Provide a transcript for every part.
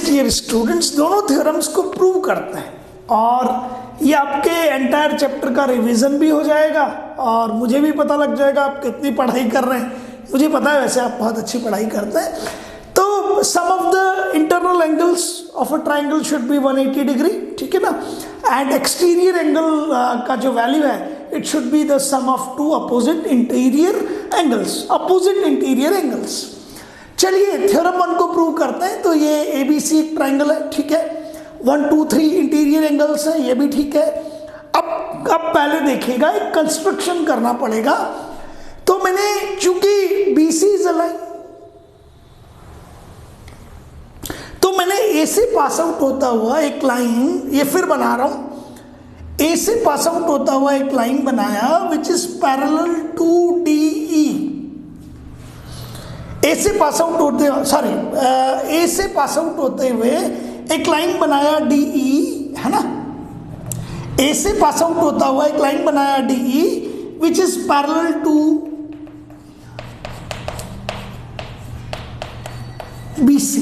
Next year students दोनों theorems को prove करते हैं और ये आपके एंटायर चैप्टर का रिवीजन भी हो जाएगा और मुझे भी पता लग जाएगा आप कितनी पढ़ाई कर रहे हैं। मुझे पता है वैसे आप बहुत अच्छी पढ़ाई करते हैं। तो sum of the internal angles of a triangle should be 180 degree, ठीक है ना, एंड एक्सटीरियर एंगल का जो वैल्यू है it should be the sum of two opposite interior angles. चलिए थ्योरम 1 को प्रूव करते हैं। तो ये ABC एक ट्राइंगल है, ठीक है, 1 2 3 इंटीरियर एंगल्स हैं, ये भी ठीक है। अब पहले देखिएगा एक कंस्ट्रक्शन करना पड़ेगा। तो मैंने चूंकि BC इज अ लाइन, तो मैंने A से पास आउट होता हुआ एक लाइन, ये फिर बना रहा हूं, A से पास आउट होता हुआ एक लाइन बनाया which is parallel to DE। A से पास आउट होते हुए एक लाइन बनाया DE, है ना, A से पास आउट होता हुआ एक लाइन बनाया DE which is parallel to BC।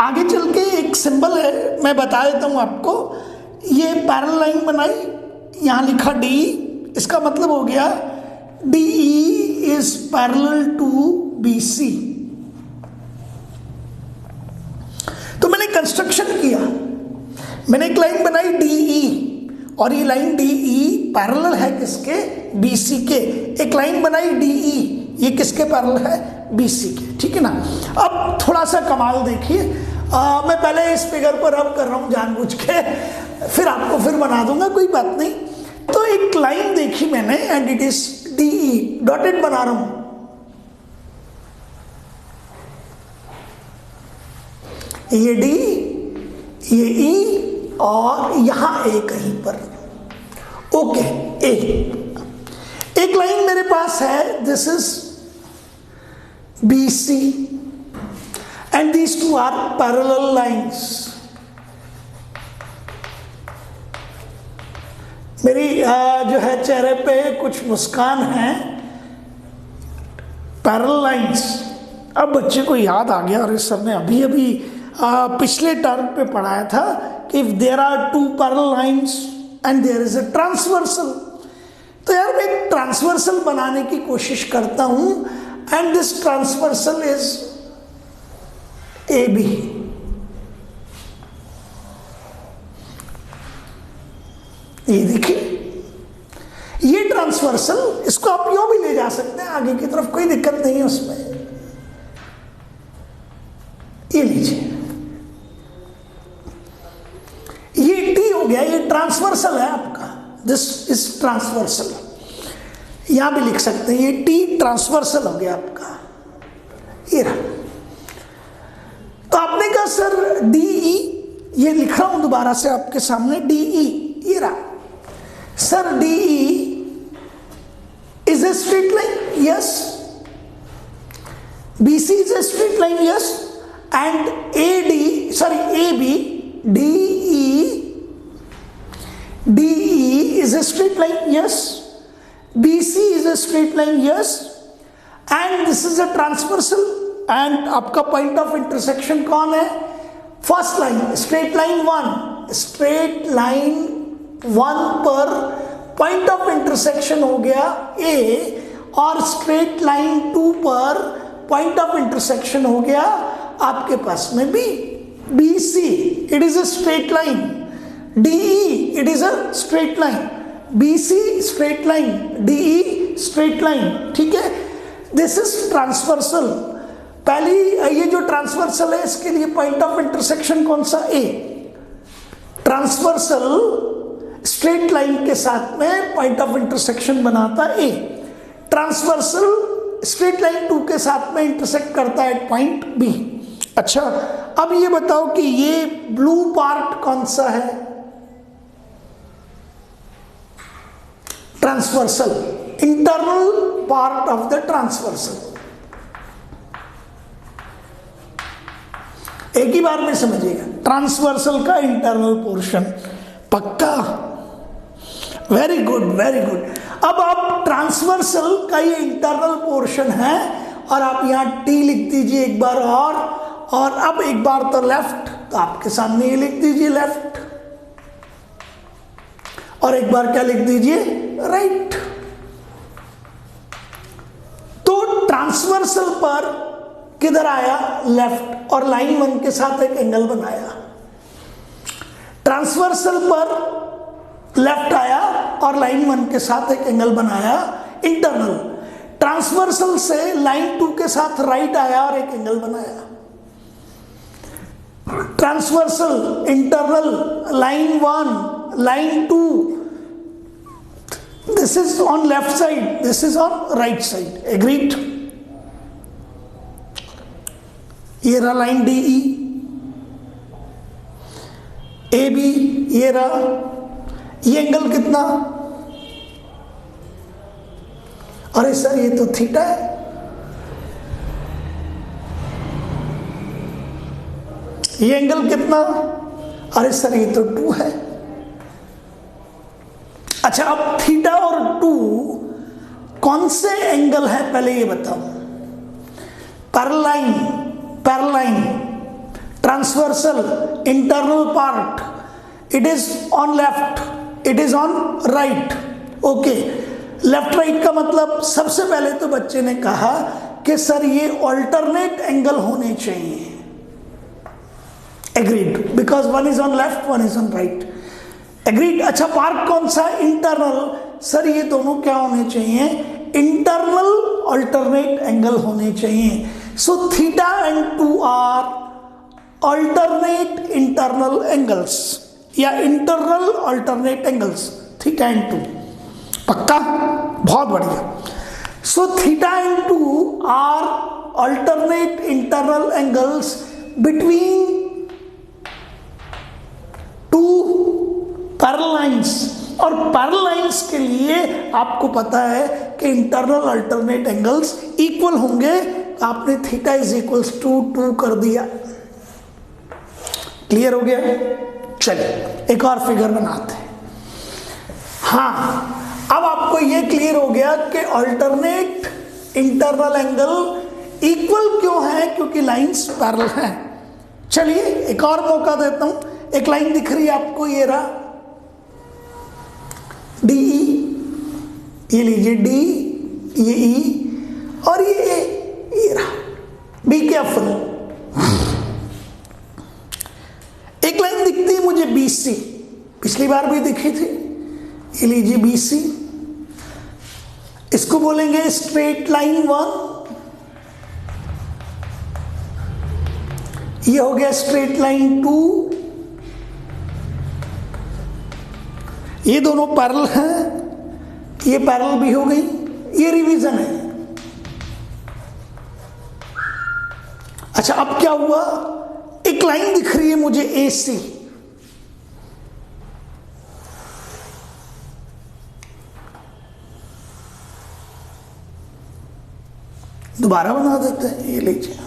आगे चल के एक सिंबल है, मैं बता देता हूं आपको। ये पैरेलल लाइन बनाई, यहां लिखा DE, इसका मतलब हो गया DE is parallel to BC। तो मैंने कंस्ट्रक्शन किया, मैंने एक लाइन बनाई DE और ये लाइन DE पैरेलल है किसके, BC के। एक लाइन बनाई DE, ये किसके पैरेलल है, BC के, ठीक है ना। अब थोड़ा सा कमाल देखिए, मैं पहले इस फिगर पर अब कर रहा हूं जानबूझ के, फिर आपको फिर बना दूंगा, कोई बात नहीं। तो एक लाइन देखी मैंने and it is DE, dotted बना रहा हूं, ये D, ये E और यहां A कहीं पर, ओके A। एक लाइन मेरे पास है, this is BC and these two are parallel lines। मेरी जो है चेहरे पे कुछ मुस्कान है, पैरेलल लाइंस। अब बच्चे को याद आ गया, और सर ने अभी पिछले टर्म पे पढ़ाया था कि if there are two parallel lines and there is a transversal. तो यार मैं एक ट्रांसवर्सल बनाने की कोशिश करता हूं and this transversal is AB। ये देखिए, ये ट्रांसवर्सल, इसको आप यूं भी ले जा सकते हैं आगे की तरफ, कोई दिक्कत नहीं है उसमें। ये लीजिए, ये T हो गया, ये ट्रांसवर्सल है आपका, दिस इज ट्रांसवर्सल। यहां भी लिख सकते हैं ये T ट्रांसवर्सल हो गया आपका, ये रहा। तो आपने कहा सर DE, ये लिख रहा हूं दोबारा से आपके सामने, DE ये रहा। Sir DE is a straight line, yes. BC is a straight line, yes. And AB, DE is a straight line, yes. BC is a straight line, yes. And this is a transversal, and आपका point of intersection कौन है, first line, straight line 1 पर point of intersection हो गया A, और straight line 2 पर point of intersection हो गया आपके पास में B, BC, it is a straight line. DE, it is a straight line. BC straight line, DE straight line, ठीक है। This is transversal. पहली ये जो ट्रांसवर्सल है इसके लिए पॉइंट ऑफ इंटरसेक्शन कौन सा, A। ट्रांसवर्सल स्ट्रेट लाइन के साथ में पॉइंट ऑफ इंटरसेक्शन बनाता है A। ट्रांसवर्सल स्ट्रेट लाइन 2 के साथ में इंटरसेक्ट करता है पॉइंट B। अच्छा, अब ये बताओ कि ये ब्लू पार्ट कौन सा है, transversal, internal part of the transversal. एक ही बार में समझिएगा, ट्रांसवर्सल का इंटरनल पोर्शन, पक्का, वेरी गुड वेरी गुड। अब आप ट्रांसवर्सल का ये इंटरनल पोर्शन है और आप यहां T लिख दीजिए एक बार और अब एक बार तो लेफ्ट, तो आपके सामने ये लिख दीजिए लेफ्ट, और एक बार क्या लिख दीजिए राइट। तो ट्रांसवर्सल पर किधर आया लेफ्ट, और लाइन 1 के साथ एक एंगल बनाया। ट्रांसवर्सल पर लेफ्ट आया और लाइन 1 के साथ एक एंगल बनाया इंटरनल। ट्रांसवर्सल से लाइन 2 के साथ राइट आया और एक एंगल बनाया। Transversal, internal, line 1, line 2, this is on left side, this is on right side, agreed? ये रहा लाइन DE, AB, ये रहा, ये एंगल कितना, अरे सर ये तो थीटा है, ये एंगल कितना, अरे सर ये तो 2 है। अच्छा, अब थीटा और 2 कौन से एंगल है पहले ये बताओ। Parallel, parallel, transversal, internal part, it is on left, it is on right. Okay, left right का मतलब सबसे पहले तो बच्चे ने कहा कि सर ये ऑल्टरनेट एंगल होने चाहिए। Agreed, because one is on left, one is on right. Agreed. अच्छा, पार्ट कौन सा, इंटरनल। सर ये दोनों क्या होने चाहिए, इंटरनल ऑल्टरनेट एंगल होने चाहिए। So theta and 2 are alternate internal angles, या internal alternate angles, theta and 2। पक्का, बहुत बढ़िया। So theta and 2 are alternate internal angles between 2 parallel lines. और पैरेलल लाइंस के लिए आपको पता है कि इंटरनल अल्टरनेट एंगल्स इक्वल होंगे। आपने थीटा इज इक्वल्स टू 2 कर दिया। क्लियर हो गया? चलिए एक और फिगर बनाते हैं। हाँ, अब आपको यह क्लियर हो गया कि अल्टरनेट इंटरनल एंगल इक्वल क्यों है, क्योंकि लाइंस पैरेलल हैं। चलिए एक और मौका देता हूं। एक लाइन दिख रही है आपको, ये रहा DE, ये लीजिए D, ये E और ये A, ये रहा। Be careful. एक लाइन दिखती है मुझे BC, पिछली बार भी दिखी थी। ये लीजिए BC, इसको बोलेंगे स्ट्रेट लाइन 1। ये हो गया स्ट्रेट लाइन 2। ये दोनों पैरेलल हैं, ये पैरेलल भी हो गई। ये रिवीजन है। अच्छा, अब क्या हुआ, एक लाइन दिख रही है मुझे AC, दोबारा बना देते हैं। ये लीजिए,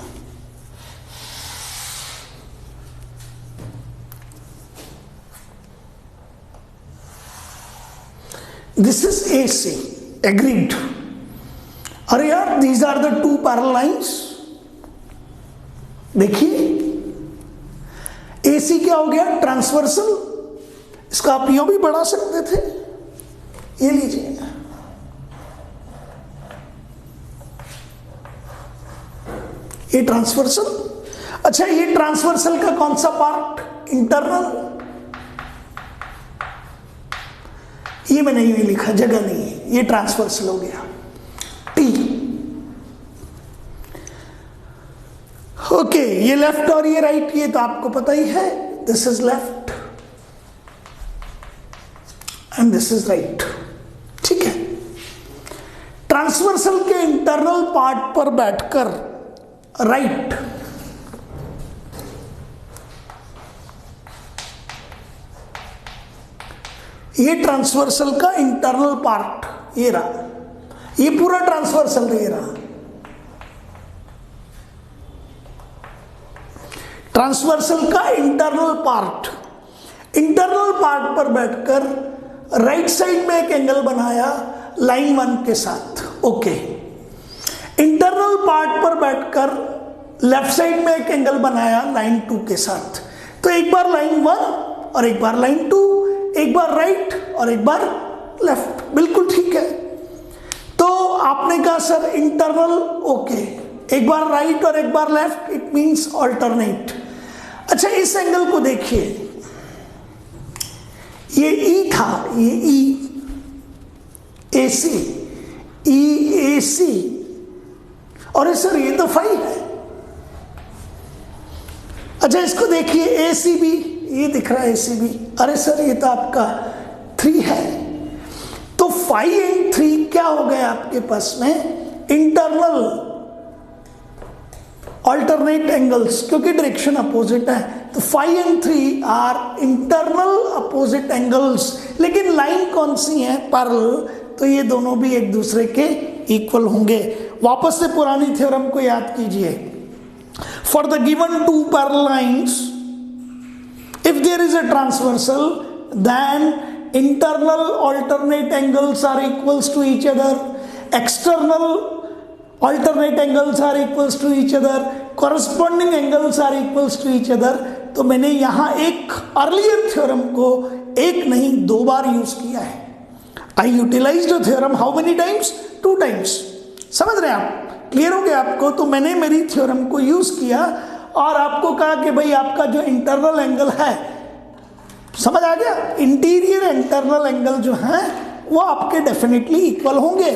this is AC, agreed। अरे यार, these are the 2 parallel lines। देखिए AC क्या हो गया, ट्रांसवर्सल। इसका आप यूं भी बढ़ा सकते थे। ये लीजिए, ये ट्रांसवर्सल। अच्छा, ये ट्रांसवर्सल का कौन सा पार्ट, इंटरनल। ये मैंने यूं लिखा, जगह नहीं है, ये ट्रांसवर्सल हो गया T। ओके, ये लेफ्ट और ये राइट, ये तो आपको पता ही है। This is left and this is right. ठीक है, ट्रांसवर्सल के इंटरनल पार्ट पर बैठकर राइट, ये ट्रांसवर्सल का इंटरनल पार्ट, ये रहा, ये पूरा ट्रांसवर्सल ये रहा। ट्रांसवर्सल का इंटरनल पार्ट, इंटरनल पार्ट पर बैठकर राइट साइड में एक एंगल बनाया लाइन 1 के साथ। ओके, इंटरनल पार्ट पर बैठकर लेफ्ट साइड में एक एंगल बनाया लाइन 2 के साथ, तो एक बार लाइन 1 और एक बार लाइन 2, एक बार राइट और एक बार लेफ्ट, बिल्कुल ठीक है। तो आपने कहा सर इंटरनल ओके, एक बार राइट और एक बार लेफ्ट, इट मींस ऑल्टरनेट। अच्छा इस एंगल को देखिए, ये ई था, ये ई ए सी, ई ए सी, और सर ये तो 5 है। अच्छा इसको देखिए ए सी बी, ये दिख रहा है ए सी बी, अरे सर ये तो आपका 3 है। तो 5 एंड 3 क्या हो गए आपके पास में, इंटरनल ऑल्टरनेट एंगल्स, क्योंकि डायरेक्शन अपोजिट है। तो 5 and 3 are internal opposite angles, लेकिन लाइन कौन सी है, पैरेलल, तो ये दोनों भी एक दूसरे के इक्वल होंगे। वापस से पुरानी थ्योरम को याद कीजिए, for the given 2 parallel lines if there is a transversal then internal alternate angles are equals to each other, external alternate angles are equals to each other, corresponding angles are equals to each other। तो मैंने यहाँ एक earlier theorem को एक नहीं 2 बार use किया है। I utilised the theorem how many times, 2 times. समझ रहे हैं आप, क्लियर हो गया आपको। तो मैंने मेरी थ्योरम को यूज किया और आपको कहा कि भाई आपका जो इंटरनल एंगल है, समझ आ गया, इंटीरियर इंटरनल एंगल जो है वो आपके डेफिनेटली इक्वल होंगे।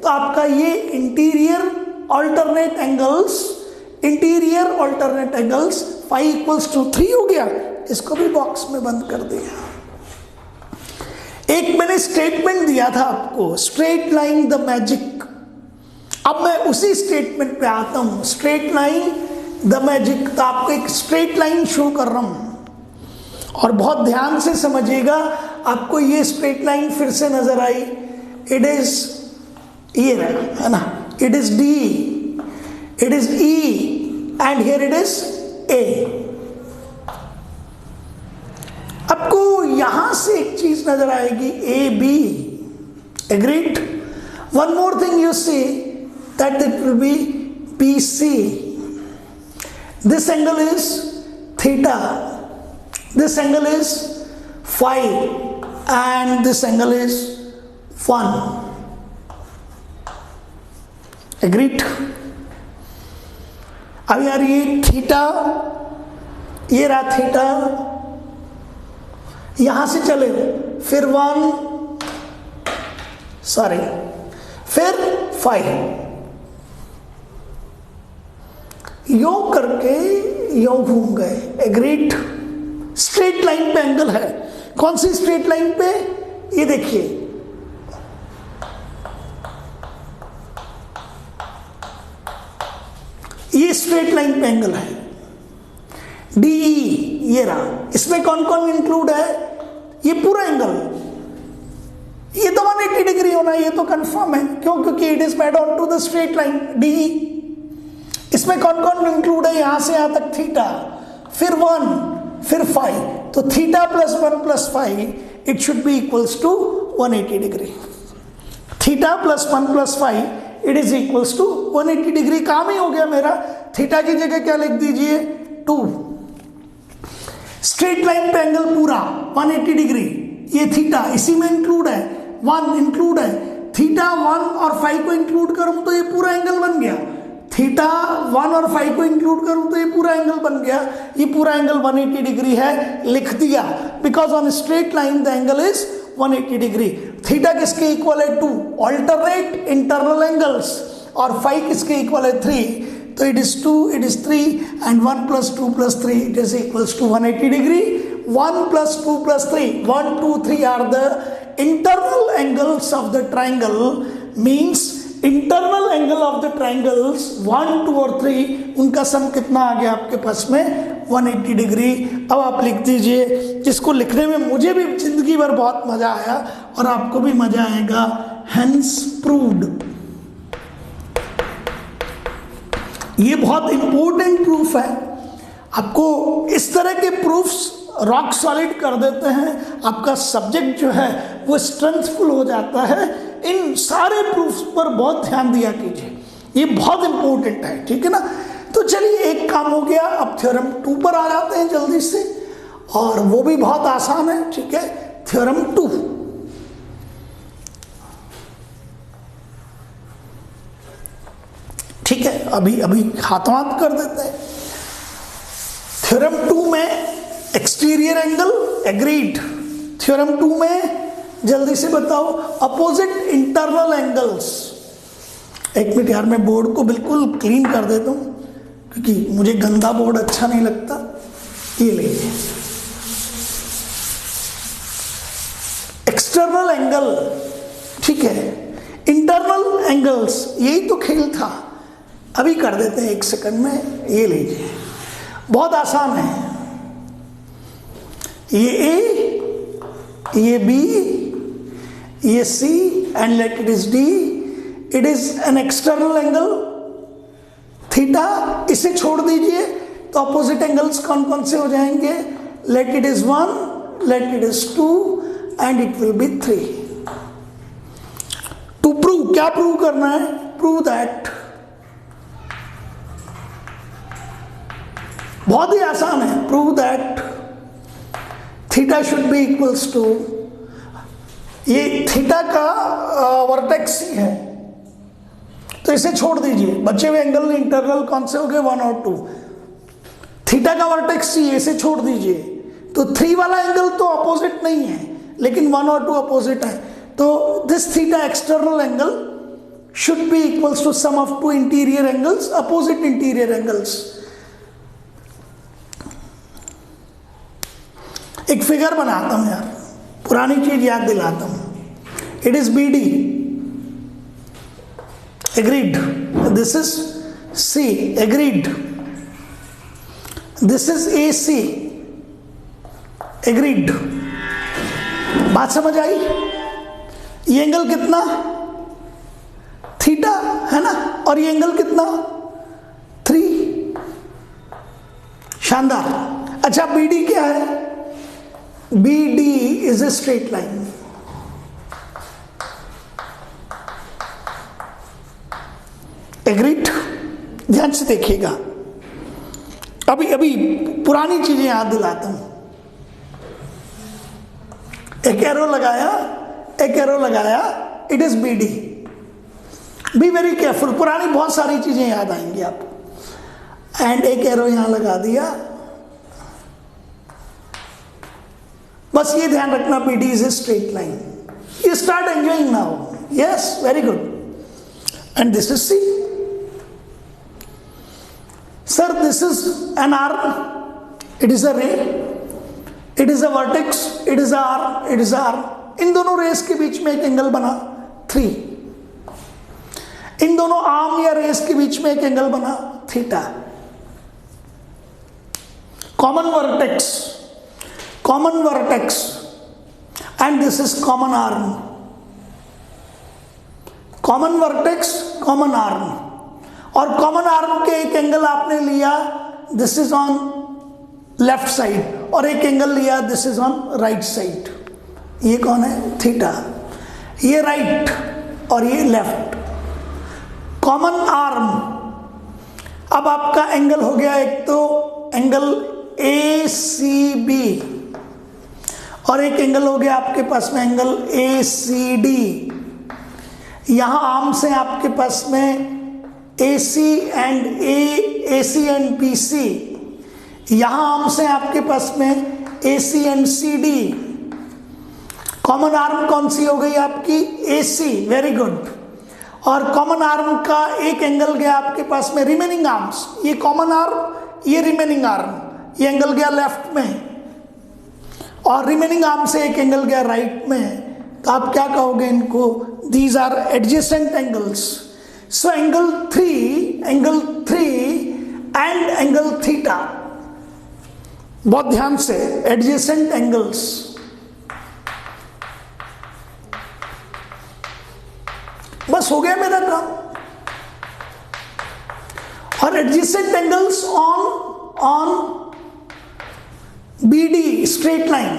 तो आपका ये interior alternate angles, interior alternate angles 5 equals to 3 हो गया। इसको भी बॉक्स में बंद कर दिया। एक मैंने स्टेटमेंट दिया था आपको, स्ट्रेट लाइन द मैजिक। अब मैं उसी स्टेटमेंट पे आता हूं, स्ट्रेट लाइन द मैजिक। तो आपको एक स्ट्रेट लाइन शो कर रहा हूं और बहुत ध्यान से समझिएगा, आपको ये स्ट्रेट लाइन फिर से नजर आई, इट इज ये है ना, it is D, it is E and here it is A. आपको यहां से एक चीज नजर आएगी, A B, agreed. One more thing you see that it will be B C. This angle is theta, this angle is phi, and this angle is 1. Agreed? अब यार ये थीटा, ये रहा थीटा, यहां से चले फिर 1, सॉरी फिर 5, यो करके यो घूम गए। एग्रीड? स्ट्रेट लाइन पे एंगल है। कौन सी स्ट्रेट लाइन पे, ये देखिए, ये स्ट्रेट लाइन पे एंगल है डीई, ये रहा। इसमें कौन कौन इंक्लूड है, ये पूरा एंगल, ये तो 180 डिग्री होना, ये तो कंफर्म है। क्यों? क्योंकि it is made on to the straight line DE. इसमें कौन कौन इंक्लूड है, यहां से यहां तक थीटा, फिर 1, फिर 5। तो theta plus 1 plus 5 it should be equals to 180 degree. Theta plus 1 plus 5 it is equals to 180 degree. काम ही हो गया मेरा। थीटा की जगह क्या लिख दीजिए, 2। स्ट्रेट लाइन पे एंगल पूरा 180 डिग्री, ये थीटा इसी में इंक्लूड है, 1 इंक्लूड है। थीटा 1 और 5 को इंक्लूड करूं तो ये पूरा एंगल बन गया। थीटा 1 और 5 को इंक्लूड करूं तो ये पूरा एंगल बन गया। ये पूरा एंगल 180 डिग्री है, लिख दिया, because on straight line the angle is 180 degree. Theta किसके इक्वल है, 2 ऑल्टरनेट इंटरनल एंगल्स, और 5 किसके इक्वल है, 3। तो it is 2, it is 3, and 1 plus 2 plus 3 it is equals to 180 degree. 1 plus 2 plus 3, 1, 2, 3 are the internal angles of the triangle, means internal angle of the triangles 1, 2 और 3, उनका सम कितना आ गया आपके पास में, 180 डिग्री। अब आप लिख दीजिए, जिसको लिखने में मुझे भी जिंदगी भर बहुत मजा आया और आपको भी मजा आएगा, हेंस प्रूव्ड। ये बहुत इंपॉर्टेंट प्रूफ है। आपको इस तरह के प्रूफ्स रॉक सॉलिड कर देते हैं, आपका सब्जेक्ट जो है वो स्ट्रेंथफुल हो जाता है। इन सारे प्रूफ्स पर बहुत ध्यान दिया कीजिए, ये बहुत इंपॉर्टेंट है, ठीक है ना। तो चलिए एक काम हो गया, अब थ्योरम 2 पर आ जाते हैं जल्दी से, और वो भी बहुत आसान है, ठीक है। थ्योरम 2, ठीक है, अभी हाथों हाथ कर देते हैं। थ्योरम 2 में एक्सटीरियर एंगल एग्रीड। थ्योरम 2 में जल्दी से बताओ अपोजिट इंटरनल एंगल्स। एक मिनट यार, मैं बोर्ड को बिल्कुल क्लीन कर देता हूं क्योंकि मुझे गंदा बोर्ड अच्छा नहीं लगता। ये लीजिए, एक्सटर्नल एंगल, ठीक है, इंटरनल एंगल्स, यही तो खेल था। अभी कर देते हैं 1 सेकंड में। ये लीजिए, बहुत आसान है। ये ए, ये बी, ये C and let it is D. It is an external angle theta. इसे छोड़ दीजिए तो अपोजिट एंगल्स कौन कौन से हो जाएंगे? Let it is 1, let it is 2 and it will be 3। To prove, क्या प्रूव करना है? प्रूव दैट, बहुत ही आसान है, prove that theta should be equals to, ये थीटा का वर्टेक्स ही है तो इसे छोड़ दीजिए, बचे हुए एंगल इंटरनल कौन से हो गए? 1 और 2। थीटा का वर्टेक्स ही, इसे छोड़ दीजिए तो 3 वाला एंगल तो अपोजिट नहीं है लेकिन 1 और 2 अपोजिट है, तो this theta external angle should be equals to sum of 2 interior angles, opposite interior angles. एक फिगर बनाता हूं यार, पुरानी चीज याद दिलाता हूं। It is B D, agreed. This is C, agreed. This is A C, agreed. बात समझ आई? ये एंगल कितना? थीटा है ना, और ये एंगल कितना? 3। शानदार। अच्छा, बी डी क्या है? BD is a straight line. Agreed? ध्यान से देखिएगा, अभी पुरानी चीजें याद दिलाता हूं। एक एरो लगाया, एक एरो लगाया, it is BD। Be very careful, पुरानी बहुत सारी चीजें याद आएंगी आपको। एंड एक एरो यहां लगा दिया, बस ये ध्यान रखना, BD is a straight line. You start enjoying now. Yes, very good. And this is C. Sir, this is an arm. It is a ray. It is a vertex. It is a arm. It is a arm. इन दोनों race के बीच में एक angle बना 3। इन दोनों arm या race के बीच में एक एंगल बना theta. Common vertex, common vertex, and this is common arm. Common vertex, common arm, और common arm के एक एंगल आपने लिया, this is on left side, और एक एंगल लिया, this is on right side। ये कौन है? थीटा। ये राइट और ये लेफ्ट। Common arm. अब आपका एंगल हो गया एक तो एंगल ACB, और एक एंगल हो गया आपके पास में एंगल ACD। यहां आर्म से आपके पास में AC एंड BC, यहां आर्म से आपके पास में AC and CD। Common arm कौन सी हो गई आपकी? AC, very good. और कॉमन आर्म का एक एंगल गया आपके पास में रिमेनिंग आर्म्स, ये कॉमन आर्म, ये रिमेनिंग आर्म, ये एंगल गया लेफ्ट में, और रिमेनिंग आर्म से एक एंगल गया राइट में। तो आप क्या कहोगे इनको? These are adjacent angles. So angle 3 and angle theta, बहुत ध्यान से, एडजेसेंट एंगल्स। बस हो गया मेरा काम। और adjacent angles on BD straight line,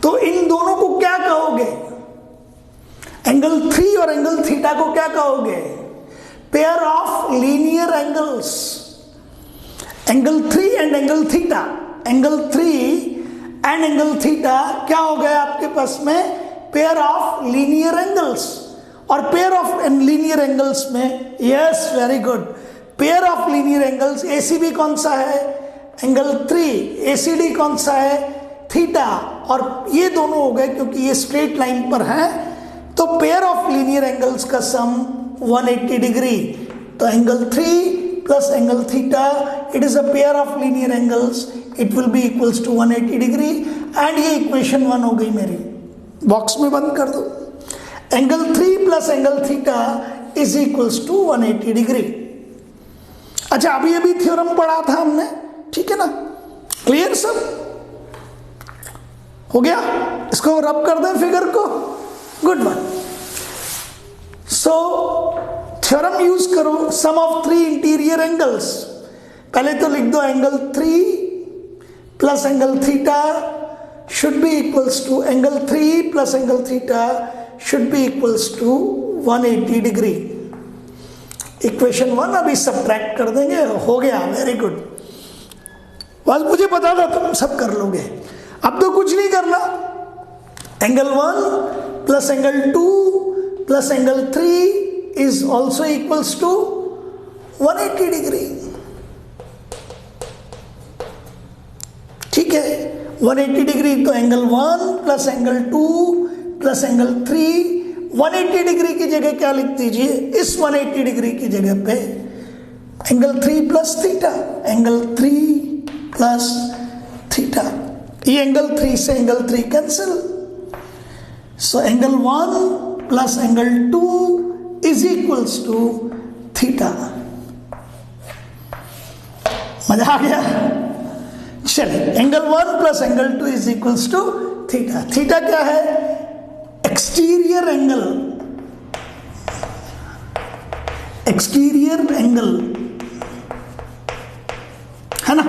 तो इन दोनों को क्या कहोगे? एंगल 3 और एंगल थीटा को क्या कहोगे? Pair of linear angles, angle 3 and angle theta, angle 3 and angle theta क्या हो गया आपके पास में, पेयर ऑफ लीनियर एंगल्स। और पेयर ऑफ लीनियर एंगल्स में, yes very good, pair of linear angles, ACB कौन सा है, एंगल 3, एसीडी कौन सा है, थीटा, और ये दोनों हो गए क्योंकि ये स्ट्रेट लाइन पर है, तो पेयर ऑफ लीनियर एंगल्स का सम 180 डिग्री। तो angle 3 plus angle theta, it is a pair of linear angles, it will be equals to 180 degree. And ये इक्वेशन 1 हो गई मेरी, बॉक्स में बंद कर दो। Angle 3 plus angle theta is equals to 180 degree. अच्छा, अभी अभी थ्योरम पढ़ा था हमने, ठीक है ना, क्लियर सब हो गया? इसको रब कर दें फिगर को, good one. So theorem use करो, सम ऑफ 3 इंटीरियर एंगल्स, पहले तो लिख दो angle 3 plus angle theta should be equals to angle 3 plus angle theta should be equals to 180 degree. Equation 1 अभी सब्ट्रैक्ट कर देंगे, हो गया, वेरी गुड। बस मुझे पता था तुम सब कर लोगे, अब तो कुछ नहीं करना। Angle 1 plus angle 2 plus angle 3 is also equals to 180 degree, ठीक है। 180 डिग्री तो angle 1 plus angle 2 plus angle 3, 180 degree की जगह क्या लिख दीजिए, इस 180 डिग्री की जगह पे angle 3 plus theta, angle 3 plus theta, ये एंगल 3 से angle 3 cancel, so angle 1 plus angle 2 is equals to theta. मजा आ गया? चलिए, angle 1 plus angle 2 is equals to theta. Theta क्या है, एक्सटीरियर एंगल, एक्सटीरियर एंगल है ना,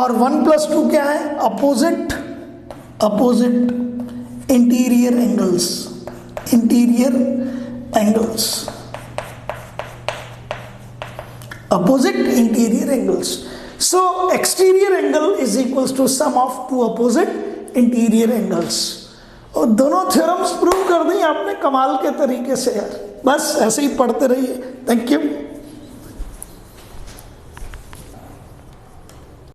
और 1 प्लस 2 क्या है, opposite, opposite interior angles, interior angles, opposite interior angles. So exterior angle is equals to sum of 2 opposite interior angles। और दोनों theorems prove कर दी आपने कमाल के तरीके से यार, बस ऐसे ही पढ़ते रहिए। Thank you.